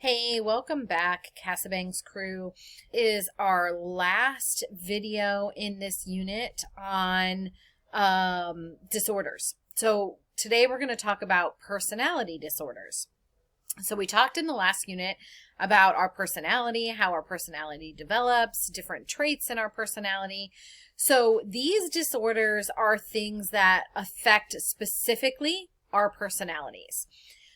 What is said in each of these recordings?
Hey, welcome back, Casibang's crew. Is our last video in this unit on disorders. So today we're going to talk about personality disorders. So we talked in the last unit about our personality, how our personality develops, different traits in our personality. So these disorders are things that affect specifically our personalities.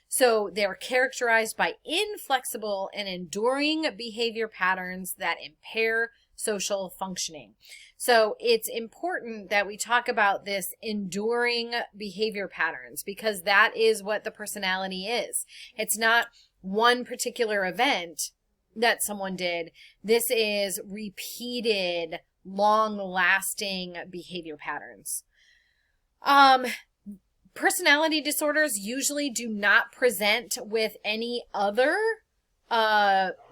So they're characterized by inflexible and enduring behavior patterns that impair social functioning. So it's important that we talk about this enduring behavior patterns because that is what the personality is. It's not one particular event that someone did. This is repeated, long-lasting behavior patterns. Personality disorders usually do not present with any other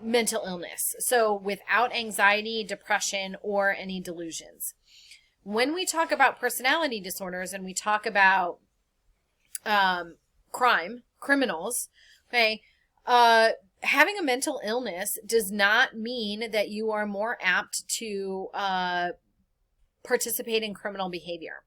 mental illness. So without anxiety, depression, or any delusions. When we talk about personality disorders and we talk about criminals, okay, having a mental illness does not mean that you are more apt to participate in criminal behavior.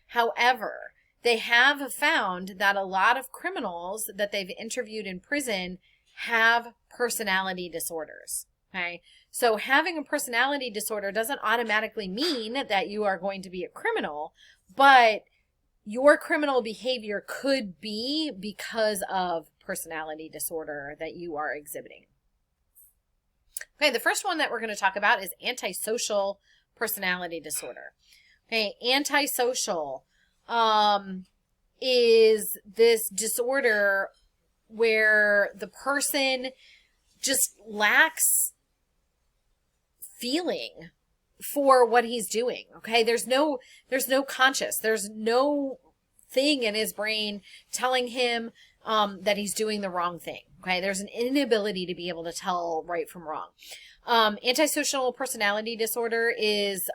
However, they have found that a lot of criminals that they've interviewed in prison have personality disorders. Okay. So having a personality disorder doesn't automatically mean that you are going to be a criminal, but your criminal behavior could be because of personality disorder that you are exhibiting. Okay. The first one that we're going to talk about is antisocial personality disorder. Okay. Antisocial is this disorder where the person just lacks feeling for what he's doing. Okay. There's no conscious, there's no thing in his brain telling him, that he's doing the wrong thing. Okay. There's an inability to be able to tell right from wrong. Antisocial personality disorder is,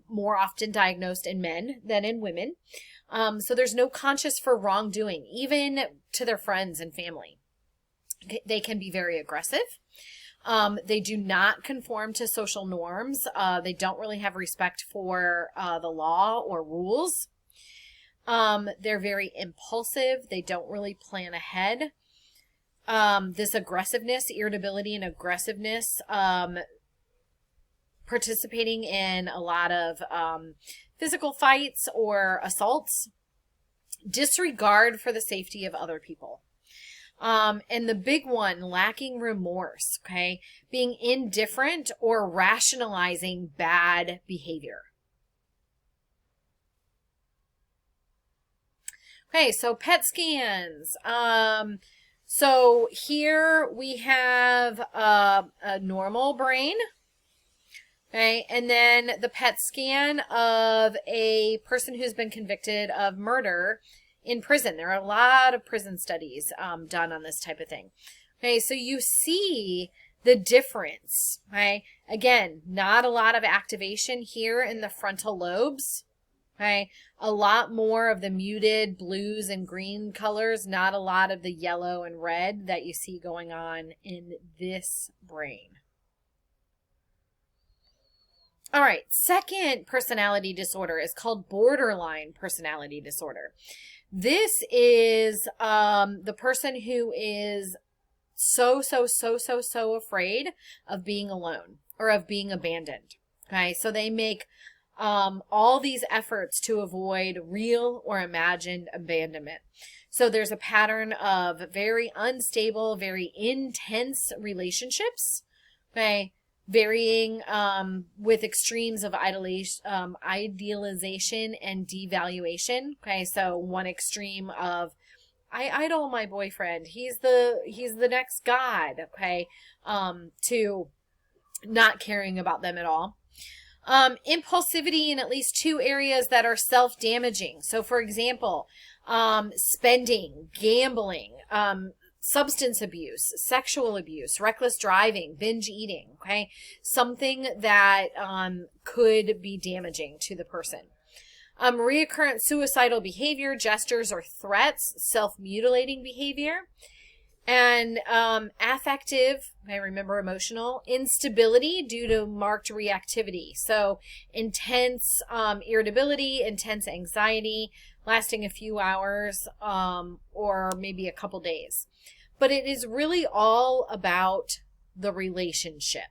more often diagnosed in men than in women. So there's no conscious for wrongdoing, even to their friends and family. They can be very aggressive. They do not conform to social norms. They don't really have respect for the law or rules. They're very impulsive. They don't really plan ahead. This aggressiveness, irritability and aggressiveness, participating in a lot of physical fights or assaults, disregard for the safety of other people. And the big one, lacking remorse, okay? Being indifferent or rationalizing bad behavior. Okay, so PET scans. So here we have a normal brain. Okay, and then the PET scan of a person who's been convicted of murder in prison. There are a lot of prison studies done on this type of thing. Okay, so you see the difference. Okay, again, not a lot of activation here in the frontal lobes. Okay, a lot more of the muted blues and green colors, not a lot of the yellow and red that you see going on in this brain. All right, second personality disorder is called borderline personality disorder. This is the person who is so afraid of being alone or of being abandoned. Okay, so they make all these efforts to avoid real or imagined abandonment. So there's a pattern of very unstable, very intense relationships. Okay. Varying with extremes of idealization and devaluation. Okay, so one extreme of I idol my boyfriend. He's the next god. Okay, to not caring about them at all. Impulsivity in at least two areas that are self-damaging. So, for example, spending, gambling, substance abuse, sexual abuse, reckless driving, binge eating, okay? Something that could be damaging to the person. Reoccurrent suicidal behavior, gestures or threats, self-mutilating behavior, And affective, I remember emotional, instability due to marked reactivity. So intense irritability, intense anxiety, lasting a few hours or maybe a couple days. But it is really all about the relationship.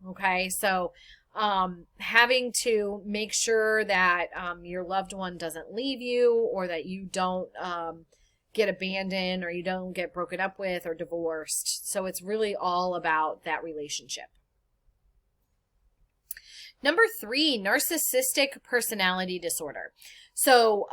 Okay, so having to make sure that your loved one doesn't leave you, or that you don't get abandoned, or you don't get broken up with or divorced. So it's really all about that relationship. Number 3, narcissistic personality disorder. So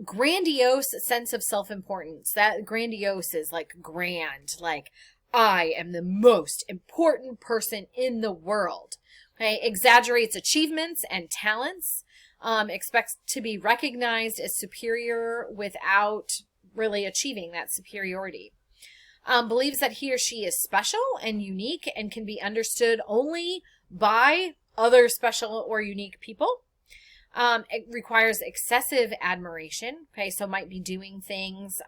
grandiose sense of self-importance. That grandiose is like grand, like I am the most important person in the world. Okay, exaggerates achievements and talents, expects to be recognized as superior without really achieving that superiority. Believes that he or she is special and unique and can be understood only by other special or unique people. It requires excessive admiration. Okay, so might be doing things,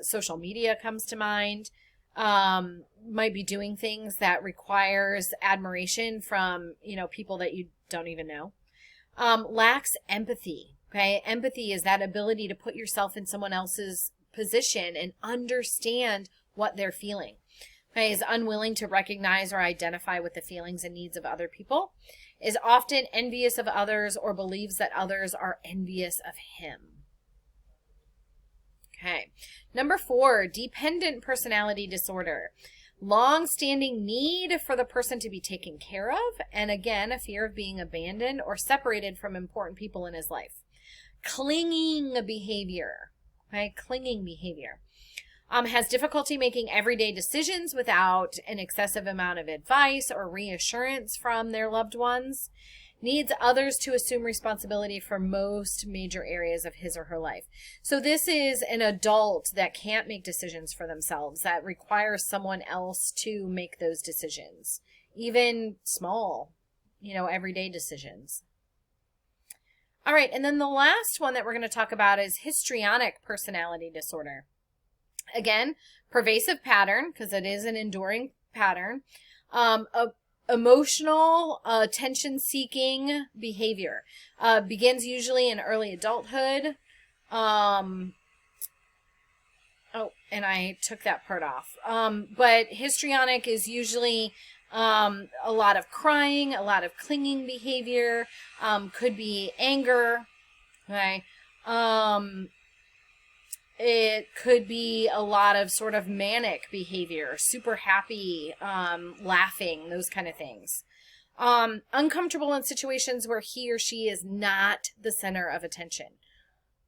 social media comes to mind. Might be doing things that requires admiration from, people that you don't even know. Lacks empathy. Okay, empathy is that ability to put yourself in someone else's position and understand what they're feeling. Okay, is unwilling to recognize or identify with the feelings and needs of other people. Is often envious of others or believes that others are envious of him. Okay, number 4, dependent personality disorder. Long-standing need for the person to be taken care of, and again, a fear of being abandoned or separated from important people in his life. Clinging behavior. Okay, clinging behavior. Has difficulty making everyday decisions without an excessive amount of advice or reassurance from their loved ones. Needs others to assume responsibility for most major areas of his or her life. So this is an adult that can't make decisions for themselves, that requires someone else to make those decisions, even small, everyday decisions. All right, and then the last one that we're going to talk about is histrionic personality disorder. Again, pervasive pattern, because it is an enduring pattern. Emotional, attention-seeking behavior. Begins usually in early adulthood. Oh, and I took that part off. But histrionic is usually a lot of crying, a lot of clinging behavior, could be anger, okay? It could be a lot of sort of manic behavior, super happy, laughing, those kind of things. Uncomfortable in situations where he or she is not the center of attention,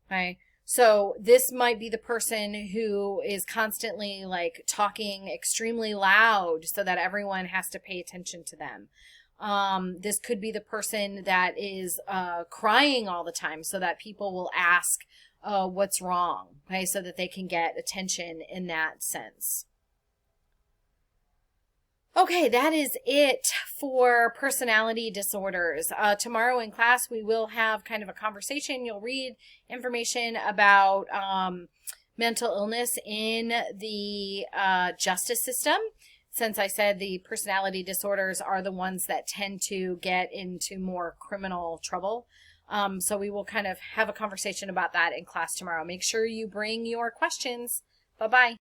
okay? So this might be the person who is constantly like talking extremely loud so that everyone has to pay attention to them. This could be the person that is crying all the time so that people will ask what's wrong, okay, so that they can get attention in that sense. Okay, that is it for personality disorders. Tomorrow in class, we will have kind of a conversation. You'll read information about mental illness in the justice system. Since I said the personality disorders are the ones that tend to get into more criminal trouble. So we will kind of have a conversation about that in class tomorrow. Make sure you bring your questions. Bye-bye.